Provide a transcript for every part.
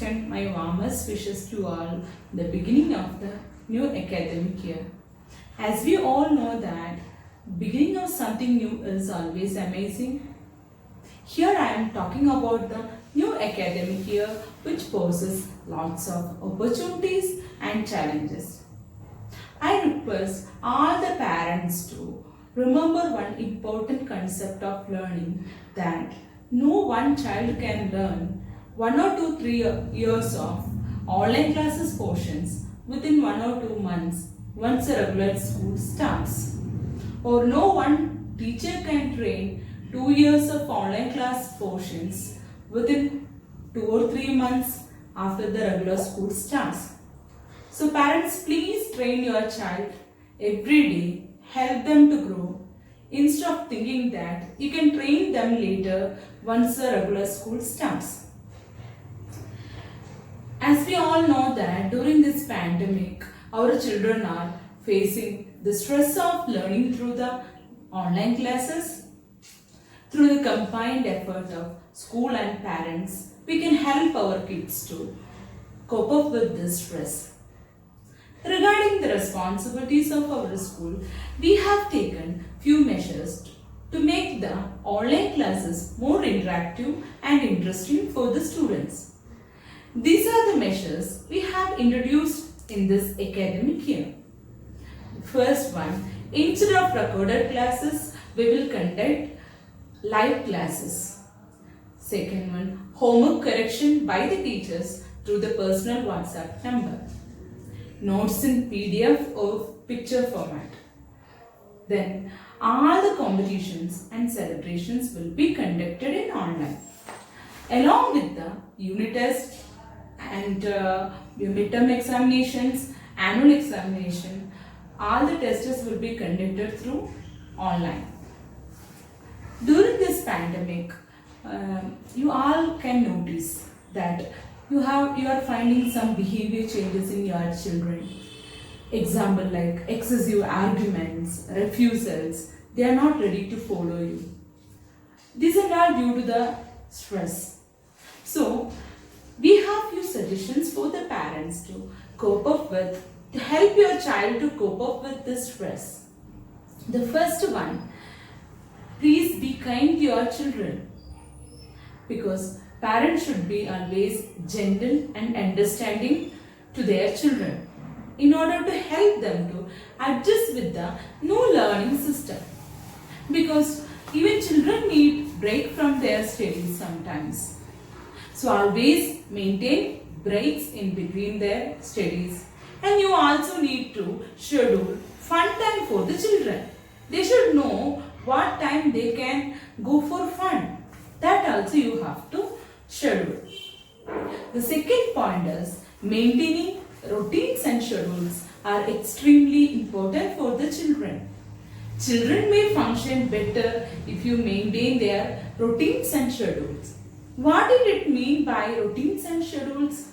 extend my warmest wishes to all the beginning of the new academic year. As we all know that beginning of something new is always amazing. Here I am talking about the new academic year which poses lots of opportunities and challenges. I request all the parents to remember one important concept of learning, that no one child can learn 1 or 2 3 years of online classes portions within 1 or 2 months once a regular school starts. Or no one teacher can train 2 years of online class portions within 2 or 3 months after the regular school starts. So parents, please train your child every day, help them to grow, instead of thinking that you can train them later once the regular school starts. As we all know that during this pandemic, our children are facing the stress of learning through the online classes. Through the combined effort of school and parents, we can help our kids to cope up with this stress. Regarding the responsibilities of our school, we have taken few measures to make the online classes more interactive and interesting for the students. These are the measures we have introduced in this academic year. First one, instead of recorded classes, we will conduct live classes. Second one, homework correction by the teachers through the personal WhatsApp number. Notes in PDF or picture format. Then all the competitions and celebrations will be conducted in online. Along with the unit test and midterm examinations, annual examination, all the tests will be conducted through online. During this pandemic, you all can notice that you are finding some behavior changes in your children. Example like excessive arguments, refusals, they are not ready to follow you. These are all due to the stress. So, we have few suggestions for the parents to help your child to cope up with this stress. The first one, please be kind to your children, because parents should be always gentle and understanding to their children in order to help them to adjust with the new learning system. Because even children need break from their studies sometimes. So always maintain breaks in between their studies. And you also need to schedule fun time for the children. They should know what time they can go for fun. That also you have to schedule. The second point is maintaining routines and schedules are extremely important for the children. Children may function better if you maintain their routines and schedules. What did it mean by routines and schedules?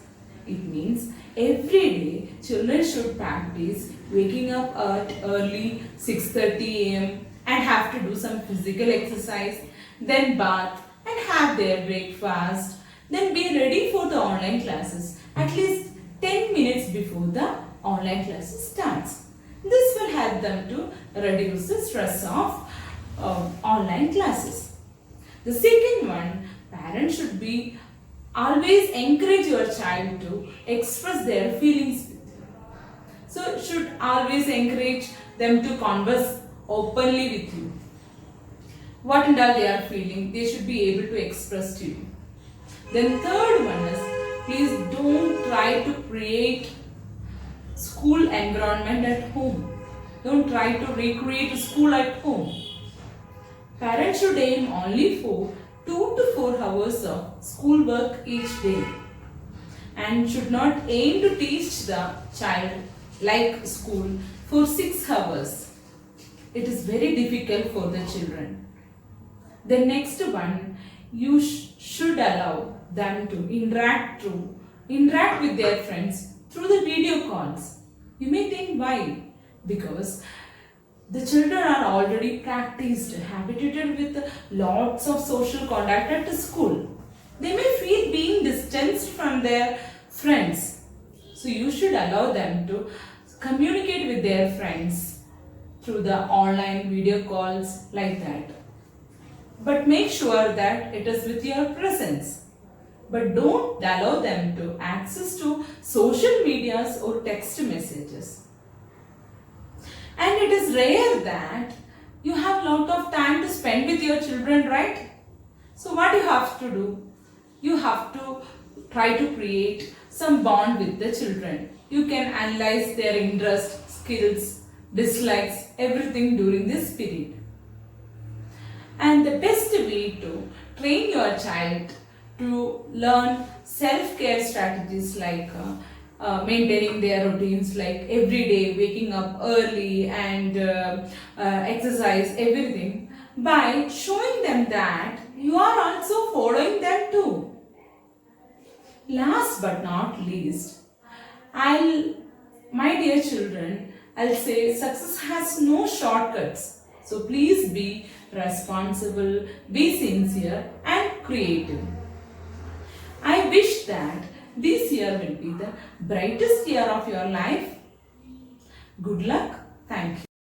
It means every day children should practice waking up at early 6:30 a.m. and have to do some physical exercise, then bath and have their breakfast, then be ready for the online classes at least 10 minutes before the online classes starts. This will help them to reduce the stress of online classes. The second one, parents should be always encourage your child to express their feelings with you. So should always encourage them to converse openly with you. What and all they are feeling, they should be able to express to you. Then third one is, please don't try to create school environment at home. Don't try to recreate a school at home. Parents should aim only for 2 to 4 hours of schoolwork each day and should not aim to teach the child like school for 6 hours. It is very difficult for the children. The next one, you should allow them to interact with their friends through the video calls. You may think why? Because the children are already practiced, habituated with lots of social contact at the school. They may feel being distanced from their friends. So you should allow them to communicate with their friends through the online video calls like that. But make sure that it is with your presence. But don't allow them to access to social medias or text messages. And it is rare that you have a lot of time to spend with your children, right? So what you have to do? You have to try to create some bond with the children. You can analyze their interests, skills, dislikes, everything during this period. And the best way to train your child to learn self-care strategies like maintaining their routines, like every day waking up early and exercise, everything, by showing them that you are also following them too. Last but not least, my dear children, I'll say success has no shortcuts. So please be responsible, be sincere and creative. I wish that this year will be the brightest year of your life. Good luck. Thank you.